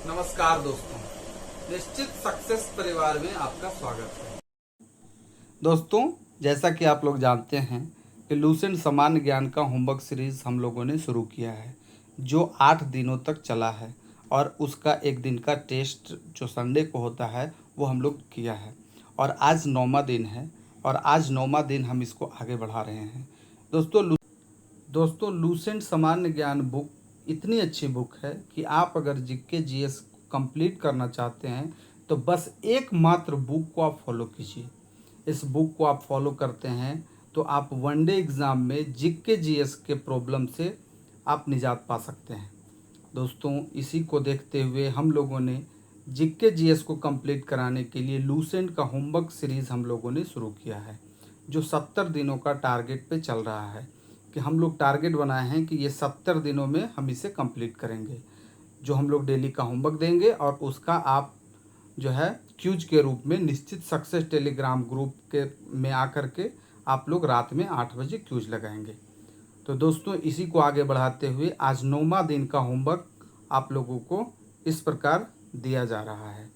नमस्कार दोस्तों, निश्चित सक्सेस परिवार में आपका स्वागत है। दोस्तों, जैसा कि आप लोग जानते हैं कि लूसेंट सामान्य ज्ञान का होमवर्क सीरीज हम लोगों ने शुरू किया है, जो 8 दिनों तक चला है और उसका एक दिन का टेस्ट जो संडे को होता है वो हम लोग किया है और आज 9वां दिन है और आज 9वां दिन हम इसको आगे बढ़ा रहे हैं। दोस्तों लूसेंट सामान्य ज्ञान बुक इतनी अच्छी बुक है कि आप अगर जीके जीएस कंप्लीट करना चाहते हैं तो बस एकमात्र बुक को आप फॉलो कीजिए। इस बुक को आप फॉलो करते हैं तो आप वनडे एग्ज़ाम में जीके जीएस के प्रॉब्लम से आप निजात पा सकते हैं। दोस्तों, इसी को देखते हुए हम लोगों ने जीके जीएस को कंप्लीट कराने के लिए लूसेंट का होमवर्क सीरीज़ हम लोगों ने शुरू किया है, जो 70 दिनों का टारगेट पे चल रहा है कि हम लोग टारगेट बनाए हैं कि ये 70 दिनों में हम इसे कंप्लीट करेंगे। जो हम लोग डेली का होमवर्क देंगे और उसका आप जो है क्यूज के रूप में निश्चित सक्सेस टेलीग्राम ग्रुप के में आकर के आप लोग रात में 8 बजे क्यूज लगाएंगे। तो दोस्तों, इसी को आगे बढ़ाते हुए आज 9वां दिन का होमवर्क आप लोगों को इस प्रकार दिया जा रहा है।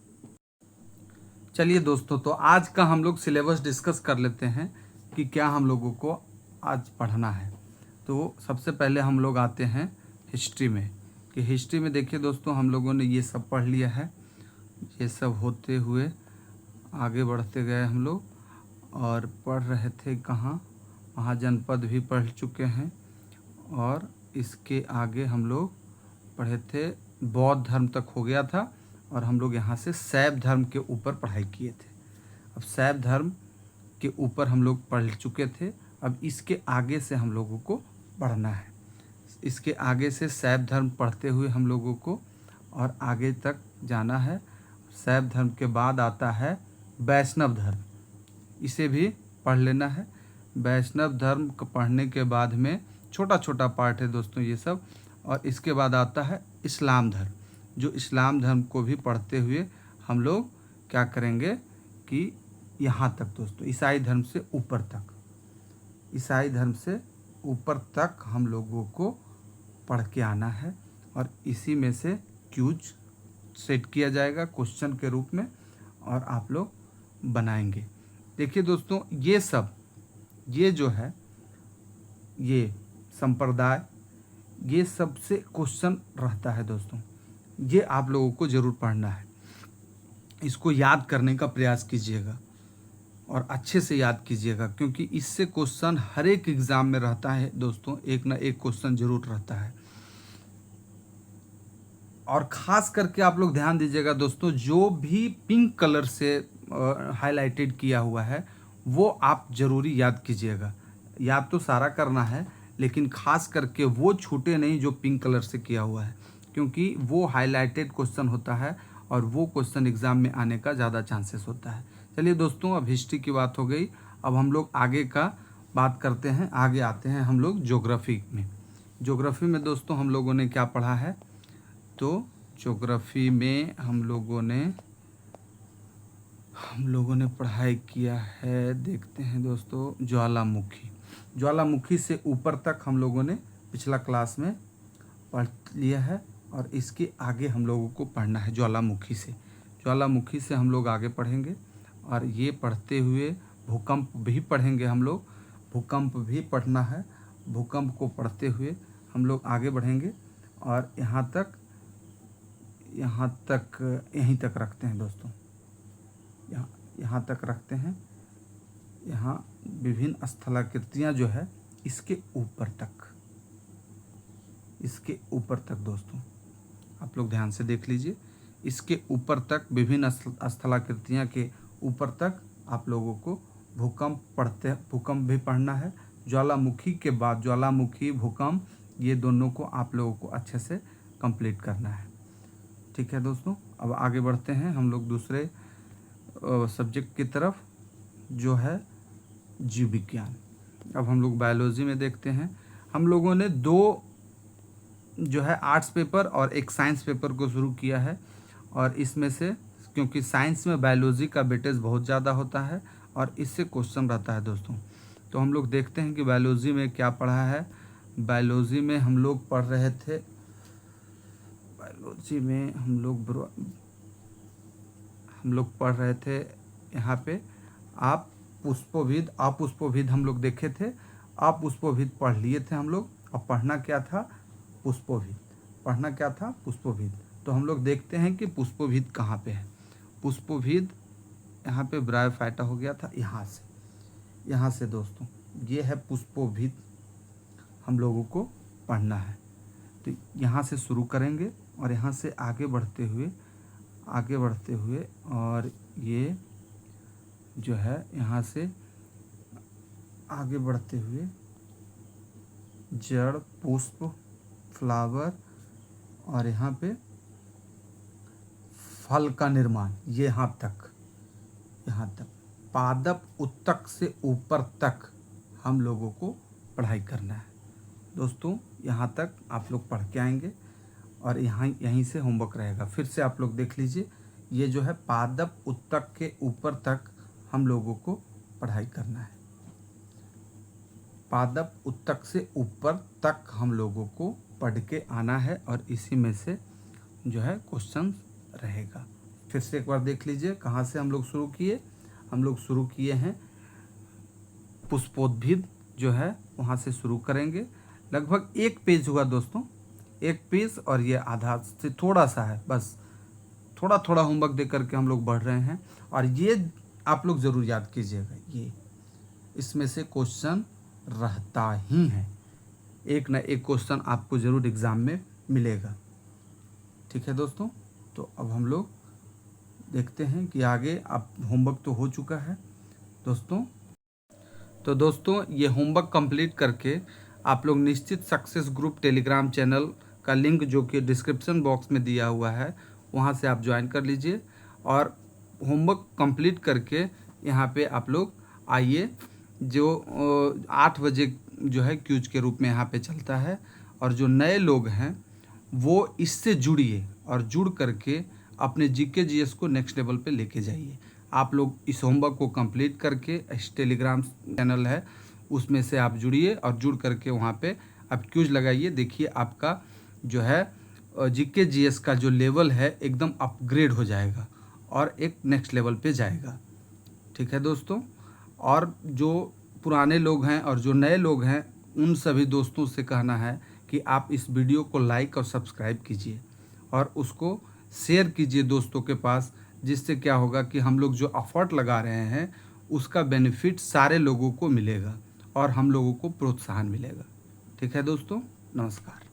चलिए दोस्तों, तो आज का हम लोग सिलेबस डिस्कस कर लेते हैं कि क्या हम लोगों को आज पढ़ना है। तो सबसे पहले हम लोग आते हैं हिस्ट्री में, कि हिस्ट्री में देखिए दोस्तों, हम लोगों ने ये सब पढ़ लिया है। ये सब होते हुए आगे बढ़ते गए हम लोग और पढ़ रहे थे कहाँ, महाजनपद भी पढ़ चुके हैं और इसके आगे हम लोग पढ़े थे बौद्ध धर्म तक हो गया था और हम लोग यहाँ से शैव धर्म के ऊपर पढ़ाई किए थे। अब शैव धर्म के ऊपर हम लोग पढ़ चुके थे। अब इसके आगे से हम लोगों को पढ़ना है। इसके आगे से शैव धर्म पढ़ते हुए हम लोगों को और आगे तक जाना है। शैव धर्म के बाद आता है वैष्णव धर्म, इसे भी पढ़ लेना है। वैष्णव धर्म को पढ़ने के बाद में छोटा छोटा पार्ट है दोस्तों ये सब, और इसके बाद आता है इस्लाम धर्म, जो इस्लाम धर्म को भी पढ़ते हुए हम लोग क्या करेंगे कि यहाँ तक दोस्तों ईसाई धर्म से ऊपर तक, ईसाई धर्म से ऊपर तक हम लोगों को पढ़ के आना है और इसी में से क्यूज सेट किया जाएगा क्वेश्चन के रूप में और आप लोग बनाएंगे। देखिए दोस्तों, ये सब ये जो है ये संप्रदाय, ये सबसे क्वेश्चन रहता है दोस्तों। ये आप लोगों को ज़रूर पढ़ना है, इसको याद करने का प्रयास कीजिएगा और अच्छे से याद कीजिएगा, क्योंकि इससे क्वेश्चन हर एक एग्ज़ाम में रहता है दोस्तों, एक ना एक क्वेश्चन ज़रूर रहता है। और ख़ास करके आप लोग ध्यान दीजिएगा दोस्तों, जो भी पिंक कलर से हाईलाइटेड किया हुआ है वो आप ज़रूरी याद कीजिएगा। याद तो सारा करना है, लेकिन ख़ास करके वो छूटे नहीं जो पिंक कलर से किया हुआ है, क्योंकि वो हाईलाइटेड क्वेश्चन होता है और वो क्वेश्चन एग्ज़ाम में आने का ज़्यादा चांसेस होता है। चलिए दोस्तों, अब हिस्ट्री की बात हो गई, अब हम लोग आगे का बात करते हैं। आगे आते हैं हम लोग ज्योग्राफी में। ज्योग्राफी में दोस्तों हम लोगों ने क्या पढ़ा है, तो ज्योग्राफी में हम लोगों ने पढ़ाई किया है, देखते हैं दोस्तों, ज्वालामुखी। ज्वालामुखी से ऊपर तक हम लोगों ने पिछला क्लास में पढ़ लिया है और इसके आगे हम लोगों को पढ़ना है ज्वालामुखी से। ज्वालामुखी से हम लोग आगे पढ़ेंगे और ये पढ़ते हुए भूकंप भी पढ़ेंगे हम लोग, भूकंप भी पढ़ना है। भूकंप को पढ़ते हुए हम लोग आगे बढ़ेंगे और यहाँ तक यहीं तक रखते हैं दोस्तों, यहाँ तक रखते हैं। यहाँ विभिन्न स्थलाकृतियाँ जो है इसके ऊपर तक दोस्तों आप लोग ध्यान से देख लीजिए, इसके ऊपर तक विभिन्न स्थलाकृतियाँ के ऊपर तक आप लोगों को भूकंप भी पढ़ना है। ज्वालामुखी के बाद ज्वालामुखी, भूकंप, ये दोनों को आप लोगों को अच्छे से कंप्लीट करना है। ठीक है दोस्तों, अब आगे बढ़ते हैं हम लोग दूसरे सब्जेक्ट की तरफ, जो है जीव विज्ञान। अब हम लोग बायोलॉजी में देखते हैं। हम लोगों ने 2 जो है आर्ट्स पेपर और एक साइंस पेपर को शुरू किया है और इसमें से, क्योंकि साइंस में बायोलॉजी का वेटेज बहुत ज़्यादा होता है और इससे क्वेश्चन रहता है दोस्तों, तो हम लोग देखते हैं कि बायोलॉजी में क्या पढ़ा है। बायोलॉजी में हम लोग पढ़ रहे थे बायोलॉजी में हम लोग पढ़ रहे थे यहाँ पे अपुष्पविद हम लोग देखे थे। अपुष्पविद पढ़ लिए थे हम लोग। अब पढ़ना क्या था? पुष्पविद। तो हम लोग देखते हैं कि पुष्पविद कहाँ पे है। पुष्पविद यहाँ पे ब्रायोफाइटा हो गया था, यहाँ से दोस्तों ये है पुष्पविद, हम लोगों को पढ़ना है। तो यहाँ से शुरू करेंगे और यहाँ से आगे बढ़ते हुए और ये जो है यहाँ से आगे बढ़ते हुए जड़, पुष्प, फ्लावर और यहाँ पे फल का निर्माण, ये यहाँ तक पादप उत्तक से ऊपर तक हम लोगों को पढ़ाई करना है दोस्तों। यहाँ तक आप लोग पढ़ के आएंगे और यहीं से होमवर्क रहेगा। फिर से आप लोग देख लीजिए, ये जो है पादप उत्तक के ऊपर तक हम लोगों को पढ़ाई करना है। पादप उत्तक से ऊपर तक हम लोगों को पढ़ के आना है और इसी में से जो है क्वेश्चन रहेगा। फिर से एक बार देख लीजिए कहाँ से हम लोग शुरू किए। हम लोग शुरू किए हैं पुष्पोद्भिद जो है वहाँ से शुरू करेंगे। लगभग 1 पेज हुआ दोस्तों, 1 पेज, और ये आधा से थोड़ा सा है, बस थोड़ा थोड़ा होमवर्क दे करके हम लोग बढ़ रहे हैं। और ये आप लोग ज़रूर याद कीजिएगा, ये इसमें से क्वेश्चन रहता ही है, एक ना एक क्वेश्चन आपको ज़रूर एग्ज़ाम में मिलेगा। ठीक है दोस्तों, तो अब हम लोग देखते हैं कि आगे आप होमवर्क तो हो चुका है दोस्तों। तो दोस्तों ये होमवर्क कंप्लीट करके आप लोग निश्चित सक्सेस ग्रुप टेलीग्राम चैनल का लिंक जो कि डिस्क्रिप्शन बॉक्स में दिया हुआ है वहाँ से आप ज्वाइन कर लीजिए। और होमवर्क कंप्लीट करके यहाँ पे आप लोग आइए, जो 8 बजे जो है क्यूज के रूप में यहाँ पे चलता है। और जो नए लोग हैं वो इससे जुड़िए और जुड़ करके अपने जीके जीएस को नेक्स्ट लेवल पे लेके जाइए। आप लोग इस होमवर्क को कंप्लीट करके इस टेलीग्राम चैनल है उसमें से आप जुड़िए और जुड़ करके वहाँ पे आप क्यूज लगाइए। देखिए आपका जो है जीके जीएस का जो लेवल है एकदम अपग्रेड हो जाएगा और एक नेक्स्ट लेवल पे जाएगा। ठीक है दोस्तों, और जो पुराने लोग हैं और जो नए लोग हैं उन सभी दोस्तों से कहना है कि आप इस वीडियो को लाइक और सब्सक्राइब कीजिए और उसको शेयर कीजिए दोस्तों के पास, जिससे क्या होगा कि हम लोग जो एफर्ट लगा रहे हैं उसका बेनिफिट सारे लोगों को मिलेगा और हम लोगों को प्रोत्साहन मिलेगा। ठीक है दोस्तों, नमस्कार।